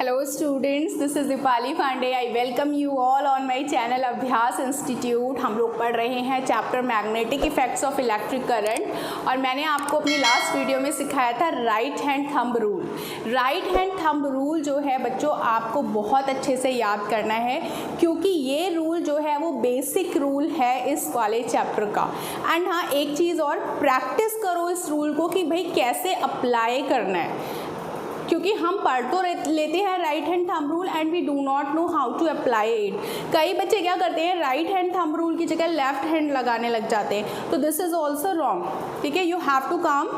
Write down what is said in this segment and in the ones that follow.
Hello students, this is Dipali Pandey. I welcome you all on my channel अभ्यास institute. हम लोग पढ़ रहे हैं chapter magnetic effects of electric current और मैंने आपको अपनी लास्ट वीडियो में सिखाया था right hand thumb rule. Right hand thumb rule जो है बच्चों आपको बहुत अच्छे से याद करना है क्योंकि ये रूल जो है वो बेसिक रूल है इस वाले चैप्टर का। एंड हाँ, एक चीज़ और, प्रैक्टिस करो इस रूल को कि भाई कैसे अप्लाई करना है, क्योंकि हम पढ़ तो लेते हैं right hand thumb rule and we do not know how to apply it. कई बच्चे क्या करते हैं, राइट हैंड थंब रूल की जगह लेफ्ट हैंड लगाने लग जाते हैं, तो दिस इज़ ऑल्सो रॉन्ग। ठीक है, you have to come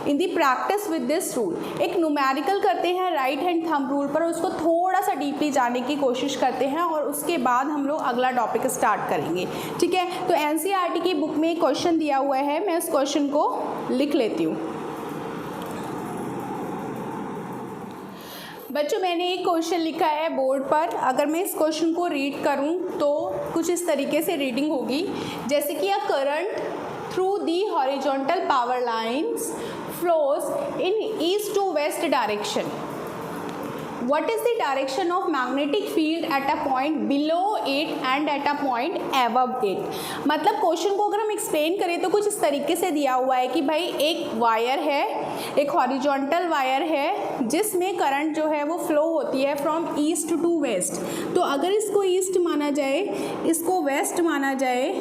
in the practice with this rule. एक न्यूमेरिकल करते हैं राइट हैंड थंब रूल पर, उसको थोड़ा सा डीपली जाने की कोशिश करते हैं और उसके बाद हम लोग अगला टॉपिक स्टार्ट करेंगे। ठीक है, तो एनसीईआरटी की बुक में एक क्वेश्चन दिया हुआ है, मैं उस क्वेश्चन को लिख लेती हूँ। बच्चों मैंने एक क्वेश्चन लिखा है बोर्ड पर, अगर मैं इस क्वेश्चन को रीड करूं तो कुछ इस तरीके से रीडिंग होगी, जैसे कि a current through the horizontal power lines flows in east to west direction. What is the direction of magnetic field at a point below it and at a point above it? मतलब question को अगर हम explain करें तो कुछ इस तरीके से दिया हुआ है कि भाई एक वायर है, एक हॉरिजॉन्टल वायर है जिसमें करंट जो है वो फ्लो होती है फ्रॉम ईस्ट टू वेस्ट। तो अगर इसको ईस्ट माना जाए, इसको वेस्ट माना जाए,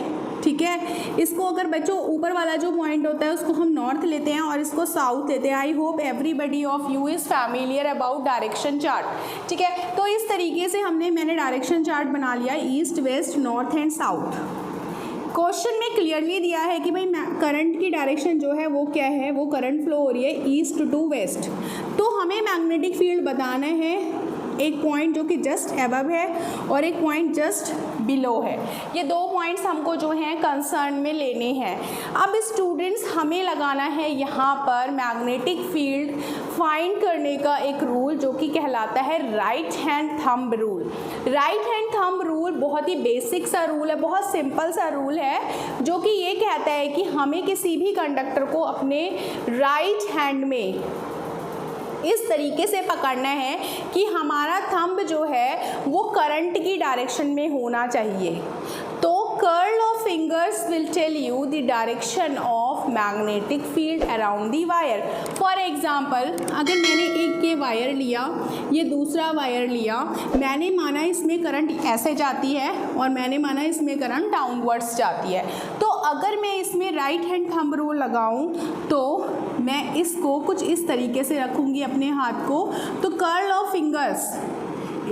ठीक है, इसको अगर बच्चों ऊपर वाला जो पॉइंट होता है उसको हम नॉर्थ लेते हैं और इसको साउथ लेते हैं। I hope everybody of you is familiar about direction chart. ठीक है, तो इस तरीके से मैंने डायरेक्शन चार्ट बना लिया, east west north and south. Question में क्लियरली दिया है कि भाई करंट की डायरेक्शन जो है वो क्या है, वो करंट फ्लो हो रही है ईस्ट टू वेस्ट। तो हमें मैग्नेटिक फील्ड बताना है, एक पॉइंट जो कि जस्ट अबव है और एक पॉइंट जस्ट बिलो है। ये दो पॉइंट्स हमको जो हैं कंसर्न में लेने हैं। अब स्टूडेंट्स हमें लगाना है यहाँ पर मैग्नेटिक फील्ड फाइंड करने का एक रूल जो कि कहलाता है right hand thumb rule. Right hand thumb rule बहुत ही बेसिक सा रूल है, बहुत सिंपल सा रूल है, जो कि ये कहता है कि हमें किसी भी कंडक्टर को अपने राइट हैंड में इस तरीके से पकड़ना है कि हमारा थंब जो है वो करंट की डायरेक्शन में होना चाहिए। तो curl of fingers will tell you the direction of magnetic field around the wire. For example, अगर मैंने एक ये वायर लिया, ये दूसरा वायर लिया, मैंने माना इसमें करंट ऐसे जाती है और मैंने माना इसमें करंट डाउनवर्ड्स जाती है। तो अगर मैं इसमें राइट हैंड थंब रूल लगाऊं तो मैं इसको कुछ इस तरीके से रखूंगी अपने हाथ को, तो कर्ल ऑफ फिंगर्स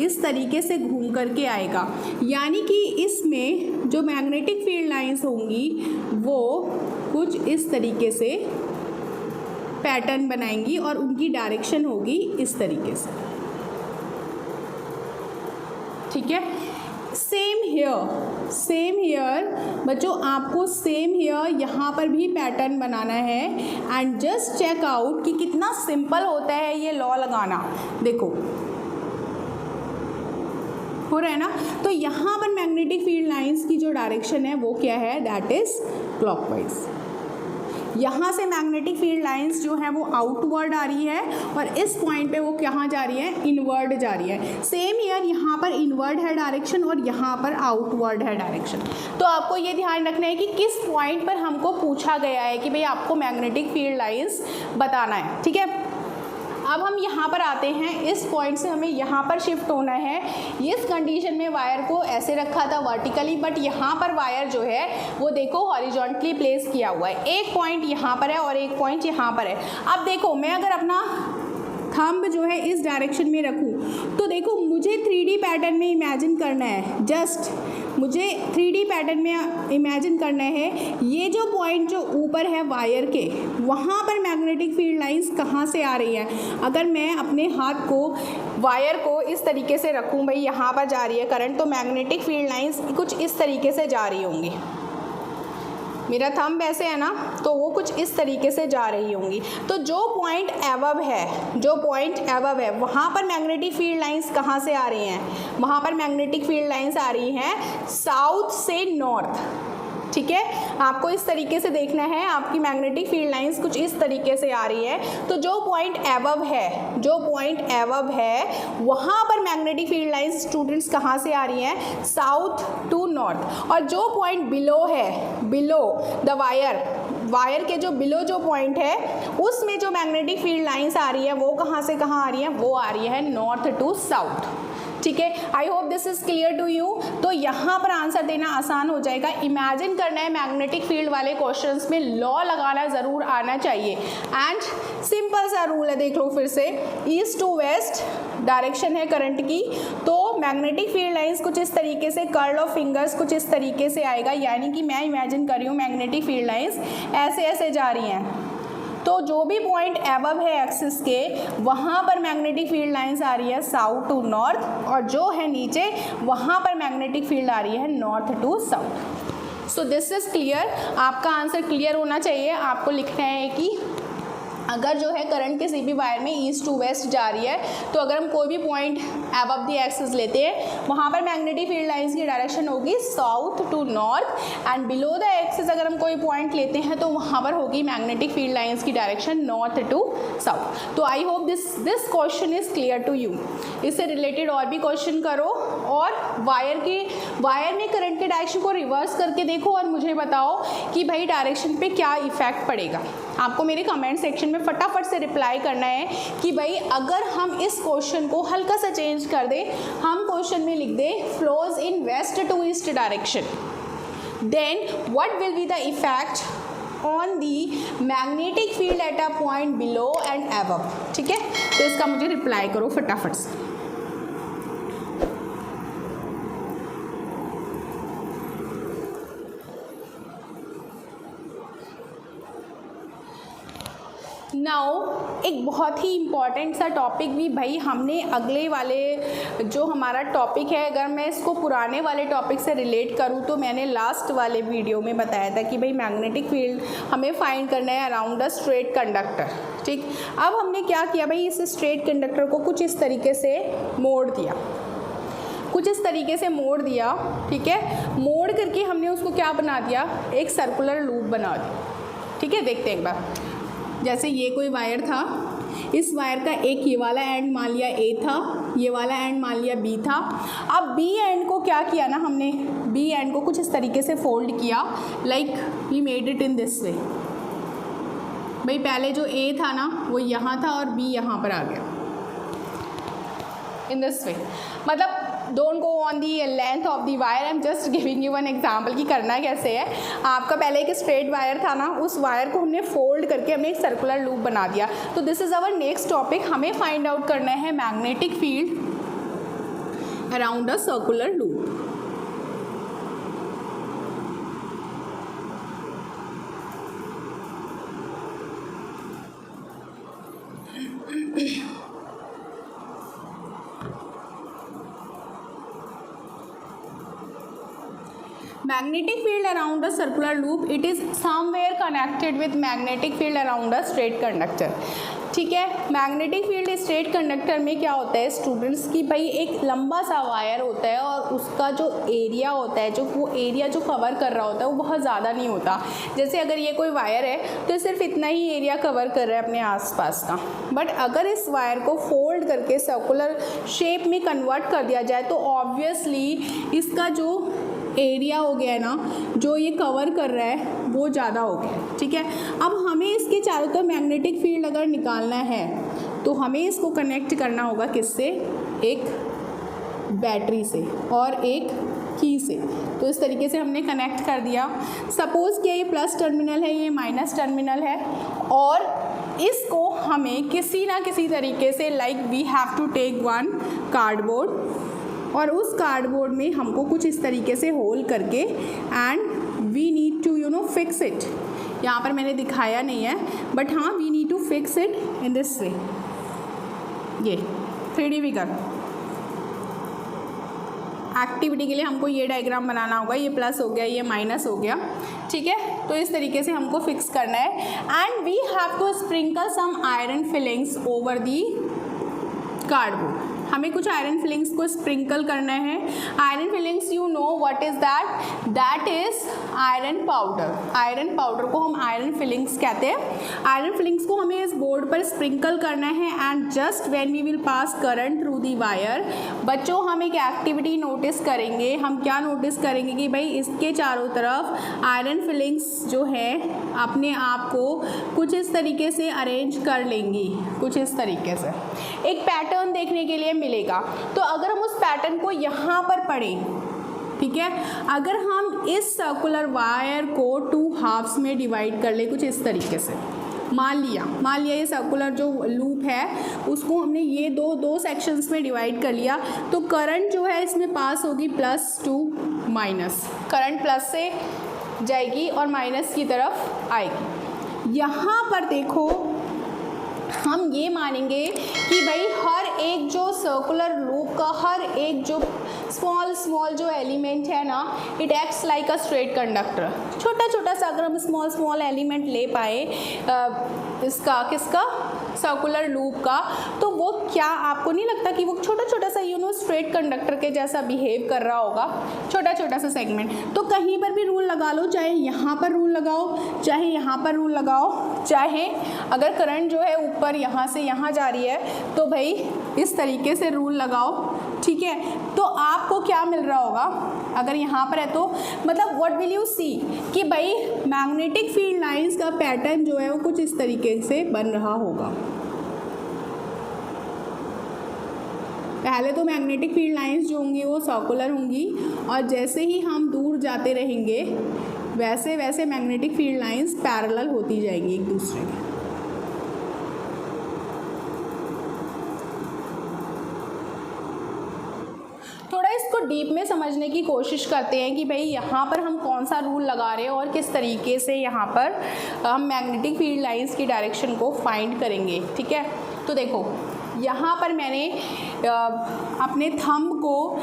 इस तरीके से घूम करके आएगा, यानी कि इसमें जो मैग्नेटिक फील्ड लाइंस होंगी वो कुछ इस तरीके से पैटर्न बनाएंगी और उनकी डायरेक्शन होगी इस तरीके से। ठीक है, सेम हियर बच्चों, आपको सेम हियर यहाँ पर भी पैटर्न बनाना है। एंड जस्ट चेक आउट कि कितना सिंपल होता है ये लॉ लगाना। देखो हो रहा है ना, तो यहाँ पर मैग्नेटिक फील्ड लाइंस की जो डायरेक्शन है वो क्या है, दैट इज क्लॉकवाइज। यहाँ से मैग्नेटिक फील्ड लाइंस जो है वो आउटवर्ड आ रही है और इस पॉइंट पे वो कहाँ जा रही है, इनवर्ड जा रही है। सेम ईयर यहाँ पर इनवर्ड है डायरेक्शन और यहाँ पर आउटवर्ड है डायरेक्शन। तो आपको ये ध्यान रखना है कि किस पॉइंट पर हमको पूछा गया है कि भाई आपको मैग्नेटिक फील्ड लाइंस बताना है। ठीक है, अब हम यहाँ पर आते हैं, इस पॉइंट से हमें यहाँ पर शिफ्ट होना है। इस कंडीशन में वायर को ऐसे रखा था वर्टिकली, बट यहाँ पर वायर जो है वो देखो हॉरिजॉन्टली प्लेस किया हुआ है। एक पॉइंट यहाँ पर है और एक पॉइंट यहाँ पर है। अब देखो मैं अगर अपना थंब जो है इस डायरेक्शन में रखूँ तो देखो मुझे 3D पैटर्न में इमेजिन करना है, जस्ट मुझे 3D पैटर्न में इमेजिन करना है। ये जो पॉइंट जो ऊपर है वायर के, वहाँ पर मैग्नेटिक फील्ड लाइंस कहाँ से आ रही हैं। अगर मैं अपने हाथ को वायर को इस तरीके से रखूँ, भाई यहाँ पर जा रही है करंट, तो मैग्नेटिक फील्ड लाइंस कुछ इस तरीके से जा रही होंगी। मेरा थंब ऐसे है ना, तो वो कुछ इस तरीके से जा रही होंगी। तो जो पॉइंट अबव है वहाँ पर मैग्नेटिक फील्ड लाइंस कहाँ से आ रही हैं, वहाँ पर मैग्नेटिक फील्ड लाइंस आ रही हैं साउथ से नॉर्थ। ठीक है, आपको इस तरीके से देखना है, आपकी मैग्नेटिक फील्ड लाइंस कुछ इस तरीके से आ रही है। तो जो पॉइंट एबव है वहाँ पर मैग्नेटिक फील्ड लाइंस स्टूडेंट्स कहाँ से आ रही हैं, साउथ टू नॉर्थ। और जो पॉइंट बिलो है, बिलो द वायर के जो बिलो जो पॉइंट है उसमें जो मैग्नेटिक फील्ड लाइंस आ रही है वो कहाँ से कहाँ आ रही है, वो आ रही है नॉर्थ टू साउथ। ठीक है, I hope this is clear to you. तो यहाँ पर आंसर देना आसान हो जाएगा। इमेजिन करना है मैग्नेटिक फील्ड वाले क्वेश्चंस में लॉ लगाना ज़रूर आना चाहिए। एंड सिंपल सा रूल है, देख लो फिर से, ईस्ट टू वेस्ट डायरेक्शन है करंट की, तो मैग्नेटिक फील्ड लाइंस कुछ इस तरीके से, कर्ल ऑफ फिंगर्स कुछ इस तरीके से आएगा। यानी कि मैं इमेजिन कर रही हूँ मैग्नेटिक फील्ड लाइंस ऐसे ऐसे जा रही हैं, तो जो भी पॉइंट एबव है एक्सिस के वहाँ पर मैग्नेटिक फील्ड लाइंस आ रही है साउथ टू नॉर्थ, और जो है नीचे वहाँ पर मैग्नेटिक फील्ड आ रही है north to south. So this is clear. आपका आंसर क्लियर होना चाहिए। आपको लिखना है कि अगर जो है करंट किसी भी वायर में ईस्ट टू वेस्ट जा रही है, तो अगर हम कोई भी पॉइंट अबव द एक्सिस लेते हैं वहाँ पर मैग्नेटिक फील्ड लाइंस की डायरेक्शन होगी south to north, and below the axis अगर हम कोई पॉइंट लेते हैं तो वहाँ पर होगी मैग्नेटिक फील्ड लाइंस की डायरेक्शन नॉर्थ टू साउथ। तो I hope this question is clear to you. इससे रिलेटेड और भी क्वेश्चन करो, और वायर में करंट के डायरेक्शन को रिवर्स करके देखो और मुझे बताओ कि भाई डायरेक्शन पे क्या इफेक्ट पड़ेगा। आपको मेरे कमेंट सेक्शन में फटाफट से रिप्लाई करना है कि भाई अगर हम इस क्वेश्चन को हल्का सा चेंज कर दें, हम क्वेश्चन में लिख दें flows in west to east direction, then what will be the effect on the magnetic field at a point below and above. ठीक है, तो इसका मुझे रिप्लाई करो फटाफट से। नाउ एक बहुत ही इम्पॉर्टेंट सा टॉपिक भी भाई हमने अगले वाले जो हमारा टॉपिक है, अगर मैं इसको पुराने वाले टॉपिक से रिलेट करूँ तो मैंने लास्ट वाले वीडियो में बताया था कि भाई मैग्नेटिक फील्ड हमें फाइंड करना है अराउंड द स्ट्रेट कंडक्टर। ठीक, अब हमने क्या किया भाई, इस स्ट्रेट कंडक्टर को कुछ इस तरीके से मोड़ दिया, कुछ इस तरीके से मोड़ दिया। ठीक है, मोड़ करके हमने उसको क्या बना दिया, एक सर्कुलर लूप बना दिया। ठीक है, देखते हैं एक बार। जैसे ये कोई वायर था, इस वायर का एक ये वाला एंड मान लिया ए था, ये वाला एंड मान लिया बी था। अब बी एंड को क्या किया ना हमने, बी एंड को कुछ इस तरीके से फोल्ड किया, like we made it in this way. भाई पहले जो ए था ना वो यहाँ था और बी यहाँ पर आ गया इन दिस वे। मतलब don't go on the length of the wire, I am just giving you one example कि करना कैसे है। आपका पहले एक स्ट्रेट वायर था ना, उस वायर को हमने फोल्ड करके हमने एक सर्कुलर लूप बना दिया। तो this is our next topic. हमें फाइंड आउट करना है magnetic field around a circular loop. Magnetic field around a circular loop, it is somewhere connected with magnetic field around a straight conductor. ठीक है, magnetic field straight conductor में क्या होता है students की, भाई एक लंबा सा वायर होता है और उसका जो एरिया होता है, जो वो एरिया जो कवर कर रहा होता है वो बहुत ज़्यादा नहीं होता। जैसे अगर ये कोई वायर है तो सिर्फ इतना ही एरिया कवर कर रहा है अपने आसपास का, बट अगर इस वायर को फोल्ड करके सर्कुलर शेप में कन्वर्ट कर दिया जाए तो ऑब्वियसली इसका जो एरिया हो गया है ना, जो ये कवर कर रहा है वो ज़्यादा हो गया। ठीक है, अब हमें इसके चारों तरफ मैग्नेटिक फील्ड अगर निकालना है तो हमें इसको कनेक्ट करना होगा किससे, एक बैटरी से और एक की से। तो इस तरीके से हमने कनेक्ट कर दिया। सपोज़ कि ये प्लस टर्मिनल है, ये माइनस टर्मिनल है, और इसको हमें किसी ना किसी तरीके से like we have to take one cardboard, और उस कार्डबोर्ड में हमको कुछ इस तरीके से होल करके and we need to fix it. यहाँ पर मैंने दिखाया नहीं है, बट हाँ we need to fix it in this way. ये 3D फिगर एक्टिविटी के लिए हमको ये डायग्राम बनाना होगा। ये प्लस हो गया, ये माइनस हो गया। ठीक है, तो इस तरीके से हमको फिक्स करना है and we have to sprinkle some iron filings over the cardboard. हमें कुछ आयरन फिलिंग्स को स्प्रिंकल करना है। Iron filings you know what is that, that is iron powder. Iron powder को हम आयरन फिलिंग्स कहते हैं। आयरन फिलिंग्स को हमें इस बोर्ड पर स्प्रिंकल करना है and just when we will pass current through the wire. बच्चों हम एक एक्टिविटी नोटिस करेंगे, हम क्या नोटिस करेंगे कि भाई इसके चारों तरफ आयरन फिलिंग्स जो है अपने आप को कुछ इस तरीके से अरेंज कर लेंगी, कुछ इस तरीके से एक पैटर्न देखने के लिए मिलेगा। तो अगर हम उस पैटर्न को यहाँ पर पढ़ें, ठीक है, अगर हम इस सर्कुलर वायर को 2 हाफ्स में डिवाइड कर ले कुछ इस तरीके से, मान लिया ये सर्कुलर जो लूप है उसको हमने ये दो सेक्शंस में डिवाइड कर लिया, तो करंट जो है इसमें पास होगी plus two minus, current plus से जाएगी और माइनस की तरफ आएगी। यहाँ पर देखो हम ये मानेंगे कि भाई हर एक जो सर्कुलर लूप का हर एक जो स्मॉल जो एलिमेंट है ना, it acts like a straight conductor. छोटा सा अगर हम स्मॉल एलिमेंट ले पाए इसका किसका सर्कुलर लूप का, तो वो क्या आपको नहीं लगता कि वो छोटा सा स्ट्रेट कंडक्टर के जैसा बिहेव कर रहा होगा, छोटा सा सेगमेंट। तो कहीं पर भी रूल लगा लो, चाहे यहाँ पर रूल लगाओ, चाहे यहाँ पर रूल लगाओ, चाहे अगर करंट जो है ऊपर यहाँ से यहाँ जा रही है तो भाई इस तरीके से रूल लगाओ, ठीक है। तो आपको क्या मिल रहा होगा अगर यहाँ पर है तो मतलब व्हाट विल यू सी कि भाई मैग्नेटिक फील्ड लाइंस का पैटर्न जो है वो कुछ इस तरीके से बन रहा होगा। पहले तो मैग्नेटिक फील्ड लाइंस जो होंगी वो सर्कुलर होंगी और जैसे ही हम दूर जाते रहेंगे वैसे वैसे मैग्नेटिक फील्ड लाइंस पैरेलल होती जाएंगी एक दूसरे के। थोड़ा इसको डीप में समझने की कोशिश करते हैं कि भाई यहाँ पर हम कौन सा रूल लगा रहे हैं और किस तरीके से यहाँ पर हम मैग्नेटिक फील्ड लाइंस की डायरेक्शन को फाइंड करेंगे, ठीक है। तो देखो यहाँ पर मैंने अपने थंब को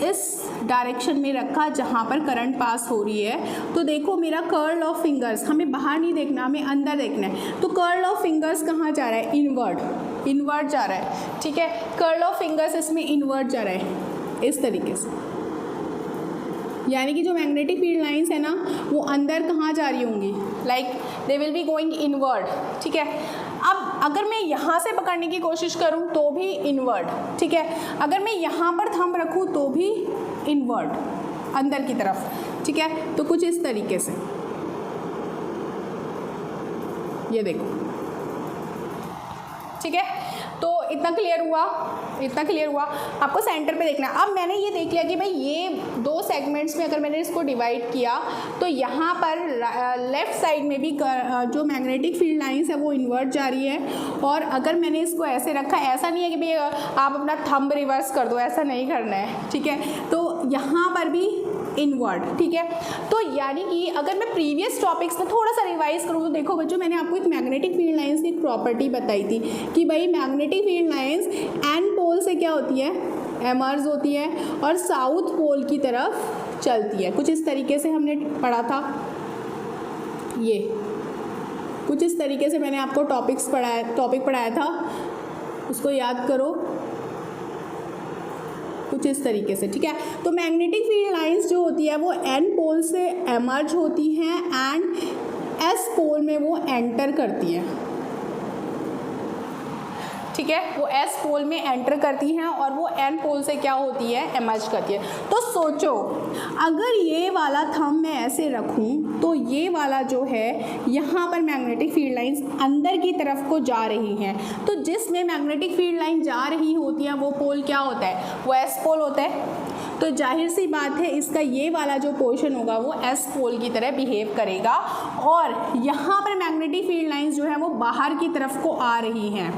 इस डायरेक्शन में रखा जहाँ पर करंट पास हो रही है। तो देखो मेरा कर्ल ऑफ फिंगर्स, हमें बाहर नहीं देखना, हमें अंदर देखना है। तो कर्ल ऑफ फिंगर्स कहाँ जा रहा है, इनवर्ड जा रहा है, ठीक है। कर्ल ऑफ फिंगर्स इसमें इनवर्ड जा रहा है इस तरीके से, यानी कि जो मैग्नेटिक फील्ड लाइंस है ना वो अंदर कहाँ जा रही होंगी, like they will be going inward, ठीक है। अब अगर मैं यहाँ से पकड़ने की कोशिश करूँ तो भी इनवर्ड, ठीक है। अगर मैं यहाँ पर थंब रखूँ तो भी इनवर्ड अंदर की तरफ, ठीक है। तो कुछ इस तरीके से ये देखो, ठीक है। तो इतना क्लियर हुआ। आपको सेंटर पे देखना है। अब मैंने ये देख लिया कि भाई ये 2 सेगमेंट्स में अगर मैंने इसको डिवाइड किया तो यहाँ पर लेफ़्ट साइड में भी जो मैग्नेटिक फील्ड लाइंस है वो इन्वर्ट जा रही है। और अगर मैंने इसको ऐसे रखा, ऐसा नहीं है कि भाई आप अपना थंब रिवर्स कर दो, ऐसा नहीं करना है, ठीक है। तो यहाँ पर भी इनवर्ड, ठीक है। तो यानी कि अगर मैं प्रीवियस टॉपिक्स में थोड़ा सा रिवाइज करूँ तो देखो बच्चों, मैंने आपको एक मैग्नेटिक फील्ड लाइंस की एक प्रॉपर्टी बताई थी कि भाई magnetic field lines N pole से क्या होती है, एमर्ज होती है और साउथ पोल की तरफ चलती है। कुछ इस तरीके से हमने पढ़ा था, ये कुछ इस तरीके से मैंने आपको टॉपिक पढ़ाया था, उसको याद करो कुछ इस तरीके से, ठीक है। तो मैग्नेटिक फील्ड लाइंस जो होती है वो एन पोल से एमर्ज होती हैं एंड एस पोल में वो एंटर करती है, ठीक है। वो एस पोल में एंटर करती हैं और वो एन पोल से क्या होती है, एमर्ज करती है। तो सोचो अगर ये वाला थंब मैं ऐसे रखूं तो ये वाला जो है यहाँ पर मैग्नेटिक फील्ड लाइंस अंदर की तरफ को जा रही हैं। तो जिसमें मैग्नेटिक फील्ड लाइन जा रही होती है वो पोल क्या होता है, वो एस पोल होता है। तो जाहिर सी बात है इसका ये वाला जो पोर्शन होगा वो एस पोल की तरह बिहेव करेगा और यहाँ पर मैग्नेटिक फील्ड लाइंस जो है वो बाहर की तरफ को आ रही हैं।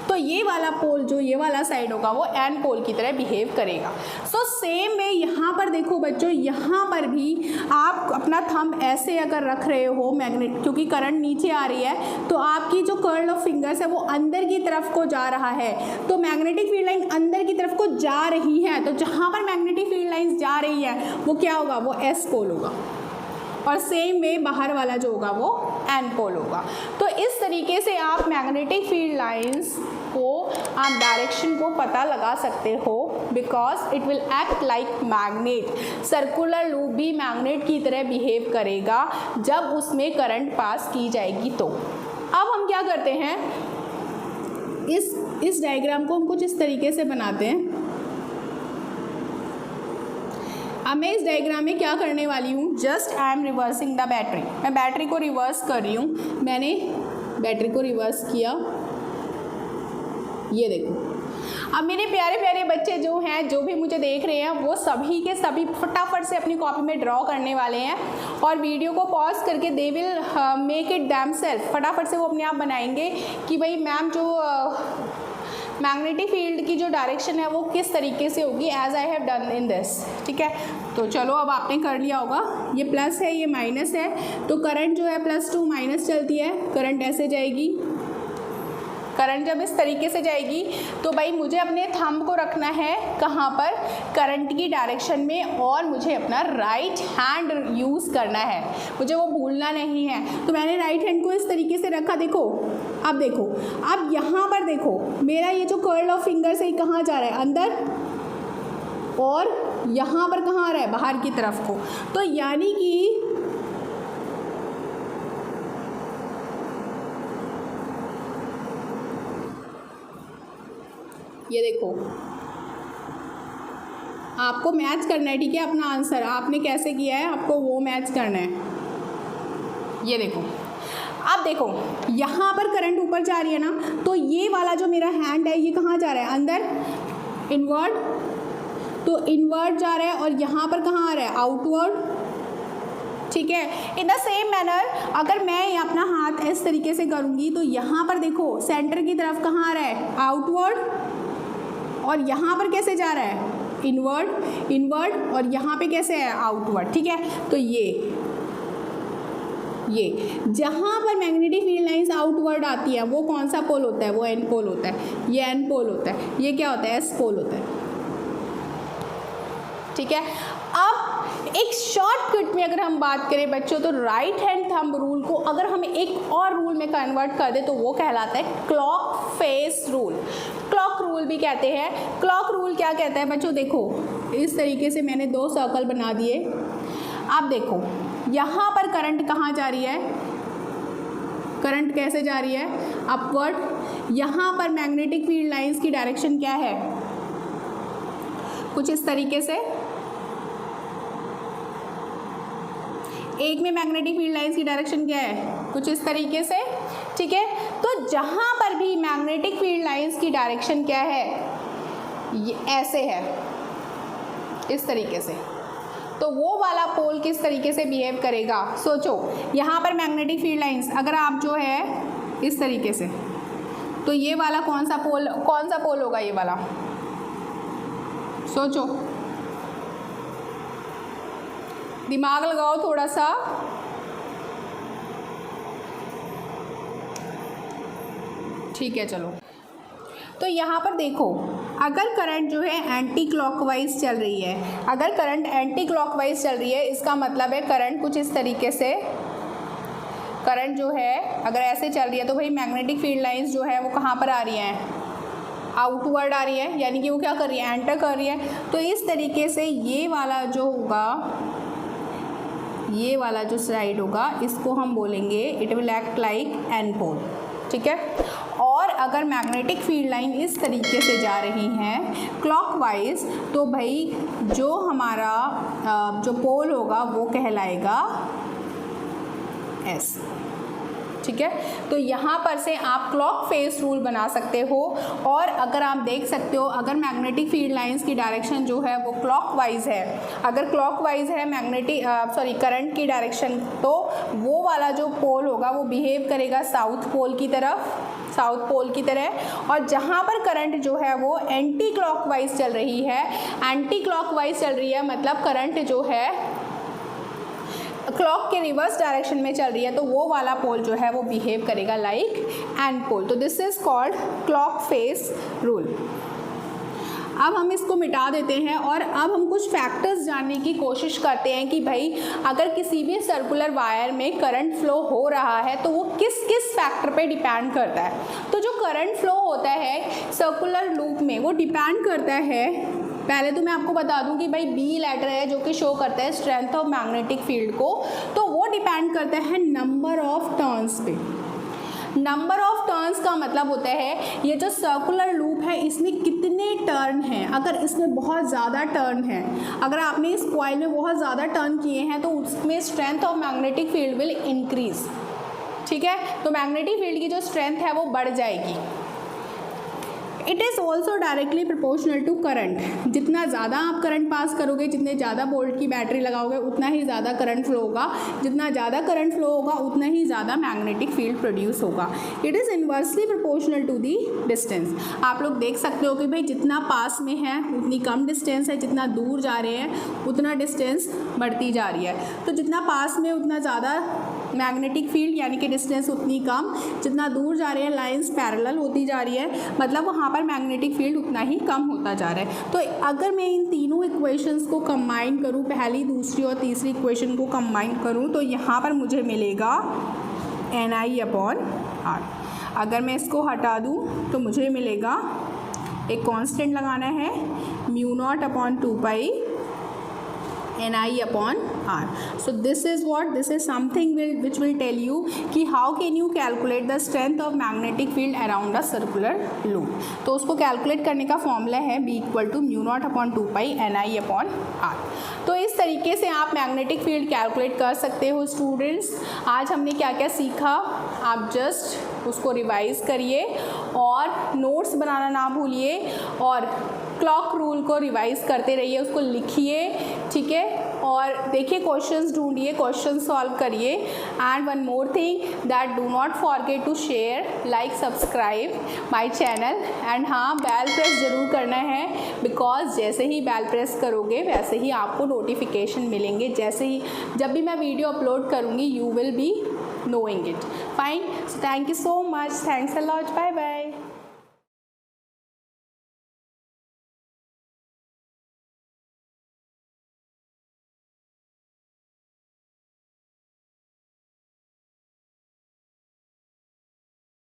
तो ये वाला पोल जो ये वाला साइड होगा वो एन पोल की तरह बिहेव करेगा। सो सेम में यहाँ पर देखो बच्चों, यहाँ पर भी आप अपना थंब ऐसे अगर रख रहे हो मैग्नेट, क्योंकि करंट नीचे आ रही है तो आपकी जो कर्ल ऑफ फिंगर्स है वो अंदर की तरफ को जा रहा है। तो मैग्नेटिक फील्ड लाइन अंदर की तरफ को जा रही है, तो जहाँ पर मैग्नेटिक फील्ड लाइंस जा रही है वो क्या होगा, वो एस पोल होगा और सेम में बाहर वाला जो होगा वो एन पोल होगा। तो इस तरीके से आप मैग्नेटिक फील्ड लाइंस को आप डायरेक्शन को पता लगा सकते हो, because it will act like magnet. Circular loop भी मैग्नेट की तरह बिहेव करेगा जब उसमें करंट पास की जाएगी। तो अब हम क्या करते हैं, इस डायग्राम को हम कुछ इस तरीके से बनाते हैं। अब मैं इस डायग्राम में क्या करने वाली हूँ, just I am reversing the battery. मैं बैटरी को रिवर्स कर रही हूँ। मैंने बैटरी को रिवर्स किया, ये देखो। अब मेरे प्यारे प्यारे बच्चे जो हैं, जो भी मुझे देख रहे हैं, वो सभी के सभी फटाफट से अपनी कॉपी में ड्रॉ करने वाले हैं और वीडियो को पॉज करके they will make it them self. फटाफट से वो अपने आप बनाएंगे कि भाई मैम जो मैग्नेटिक फील्ड की जो डायरेक्शन है वो किस तरीके से होगी, as I have done in this. ठीक है, तो चलो अब आपने कर लिया होगा। ये प्लस है, ये माइनस है, तो करंट जो है प्लस टू माइनस चलती है। करंट ऐसे जाएगी। करंट जब इस तरीके से जाएगी तो भाई मुझे अपने थंब को रखना है कहाँ पर, करंट की डायरेक्शन में, और मुझे अपना राइट हैंड यूज़ करना है, मुझे वो भूलना नहीं है। तो मैंने राइट हैंड को इस तरीके से रखा। देखो, अब देखो, अब यहाँ पर देखो, मेरा ये जो कर्ल ऑफ फिंगर से कहाँ जा रहा है, अंदर, और यहाँ पर कहाँ आ रहा है, बाहर की तरफ को। तो यानी कि ये देखो, आपको मैच करना है। ठीक है, अपना आंसर आपने कैसे किया है आपको वो मैच करना है। ये देखो, अब देखो यहाँ पर करंट ऊपर जा रही है ना, तो ये वाला जो मेरा हैंड है ये कहाँ जा रहा है, अंदर, इनवर्ड, तो इनवर्ड जा रहा है, और यहाँ पर कहाँ आ रहा है, आउटवर्ड। ठीक है, इन द सेम मैनर अगर मैं अपना हाथ इस तरीके से करूँगी तो यहाँ पर देखो सेंटर की तरफ कहाँ आ रहा है, आउटवर्ड, और यहाँ पर कैसे जा रहा है, इनवर्ड, इनवर्ड, और यहाँ पे कैसे है, आउटवर्ड। ठीक है, तो ये जहाँ पर मैग्नेटिक फील्ड लाइंस आउटवर्ड आती है वो कौन सा पोल होता है, वो एन पोल होता है। ये एन पोल होता है, ये क्या होता है, एस पोल होता है। ठीक है, अब एक शॉर्टकट में अगर हम बात करें बच्चों, तो राइट हैंड थंब रूल को अगर हम एक और रूल में कन्वर्ट कर दे तो वो कहलाता है clock face rule. Clock rule भी कहते हैं। क्लॉक रूल क्या कहता है बच्चों, देखो इस तरीके से मैंने दो सर्कल बना दिए। अब देखो यहाँ पर करंट कहाँ जा रही है, करंट कैसे जा रही है, अपवर्ड। यहाँ पर मैग्नेटिक फील्ड लाइंस की डायरेक्शन क्या है, कुछ इस तरीके से। एक में मैग्नेटिक फील्ड लाइंस की डायरेक्शन क्या है, कुछ इस तरीके से। ठीक है, तो जहाँ पर भी मैग्नेटिक फील्ड लाइंस की डायरेक्शन क्या है, ये ऐसे है, इस तरीके से, तो वो वाला पोल किस तरीके से बिहेव करेगा। सोचो, यहाँ पर मैग्नेटिक फील्ड लाइंस अगर आप जो है इस तरीके से, तो ये वाला कौन सा पोल होगा, ये वाला। सोचो, दिमाग लगाओ थोड़ा सा। ठीक है, चलो, तो यहाँ पर देखो, अगर करंट जो है एंटी क्लॉकवाइज चल रही है, अगर करंट एंटी क्लॉकवाइज चल रही है, इसका मतलब है करंट कुछ इस तरीके से, करंट जो है अगर ऐसे चल रही है तो भाई मैग्नेटिक फील्ड लाइंस जो है वो कहाँ पर आ रही हैं, आउटवर्ड आ रही है, यानी कि वो क्या कर रही है, एंटर कर रही है। तो इस तरीके से ये वाला जो होगा, ये वाला जो साइड होगा, इसको हम बोलेंगे it will act like N pole. ठीक है, और अगर मैग्नेटिक फील्ड लाइन इस तरीके से जा रही हैं क्लॉकवाइज, तो भाई जो हमारा जो पोल होगा वो कहलाएगा एस। ठीक है, तो यहाँ पर से आप क्लॉक फेस रूल बना सकते हो। और अगर आप देख सकते हो, अगर मैग्नेटिक फील्ड लाइंस की डायरेक्शन जो है वो क्लॉकवाइज है, अगर क्लॉकवाइज है करंट की डायरेक्शन, तो वो वाला जो पोल होगा वो बिहेव करेगा साउथ पोल की तरह। और जहाँ पर करंट जो है वो एंटी क्लॉकवाइज चल रही है, मतलब करंट जो है क्लॉक के रिवर्स डायरेक्शन में चल रही है, तो वो वाला पोल जो है वो बिहेव करेगा लाइक एन पोल। तो this is called clock face rule. अब हम इसको मिटा देते हैं और अब हम कुछ फैक्टर्स जानने की कोशिश करते हैं कि भाई अगर किसी भी सर्कुलर वायर में करंट फ्लो हो रहा है तो वो किस किस फैक्टर पे डिपेंड करता है। तो जो करंट फ्लो होता है सर्कुलर लूप में वो डिपेंड करता है, पहले तो मैं आपको बता दूं कि भाई बी लेटर है जो कि शो करता है स्ट्रेंथ ऑफ मैग्नेटिक फील्ड को, तो वो डिपेंड करता है नंबर ऑफ टर्न्स पे। नंबर ऑफ टर्न्स का मतलब होता है ये जो सर्कुलर लूप है इसमें कितने टर्न हैं। अगर इसमें बहुत ज़्यादा टर्न है, अगर आपने इस कॉइल में बहुत ज़्यादा टर्न किए हैं तो उसमें strength of magnetic field will increase. ठीक है, तो मैग्नेटिक फील्ड की जो स्ट्रेंथ है वो बढ़ जाएगी। It is also directly proportional to current. जितना ज़्यादा आप करंट पास करोगे, जितने ज़्यादा वोल्ट की बैटरी लगाओगे उतना ही ज़्यादा करंट फ्लो होगा, जितना ज़्यादा करंट फ्लो होगा उतना ही ज़्यादा मैग्नेटिक फील्ड प्रोड्यूस होगा। It is inversely proportional to the distance. आप लोग देख सकते हो कि भाई जितना पास में है उतनी कम डिस्टेंस है, जितना दूर जा रहे हैं उतना डिस्टेंस बढ़ती जा रही है। तो जितना पास में उतना ज़्यादा मैग्नेटिक फील्ड यानी कि डिस्टेंस उतनी कम, जितना दूर जा रहे हैं लाइंस पैरेलल होती जा रही है, मतलब वहाँ पर मैग्नेटिक फील्ड उतना ही कम होता जा रहा है। तो अगर मैं इन तीनों इक्वेशंस को कंबाइन करूँ, पहली दूसरी और तीसरी इक्वेशन को कंबाइन करूँ, तो यहाँ पर मुझे मिलेगा NI/R। अगर मैं इसको हटा दूँ तो मुझे मिलेगा, एक कांस्टेंट लगाना है, μ0/2π NI/R. So this is what, this is something which will tell you कि how can you calculate the strength of magnetic field around a circular loop। तो उसको कैलकुलेट करने का फॉर्मूला है B = μ0/2π NI/R। तो इस तरीके से आप मैग्नेटिक फील्ड कैलकुलेट कर सकते हो स्टूडेंट्स। आज हमने क्या क्या सीखा, आप जस्ट उसको रिवाइज करिए और नोट्स बनाना ना भूलिए और क्लॉक रूल को रिवाइज करते रहिए, उसको लिखिए, ठीक है, और देखिए क्वेश्चंस ढूंढिए, क्वेश्चन सॉल्व करिए। And one more thing that do not forget to share, like, subscribe my channel. And हाँ, बेल प्रेस ज़रूर करना है, बिकॉज जैसे ही बेल प्रेस करोगे वैसे ही आपको नोटिफिकेशन मिलेंगे। जैसे ही जब भी मैं वीडियो अपलोड करूँगी you will be knowing it. Fine. So thank you so much. Thanks a lot. Bye bye.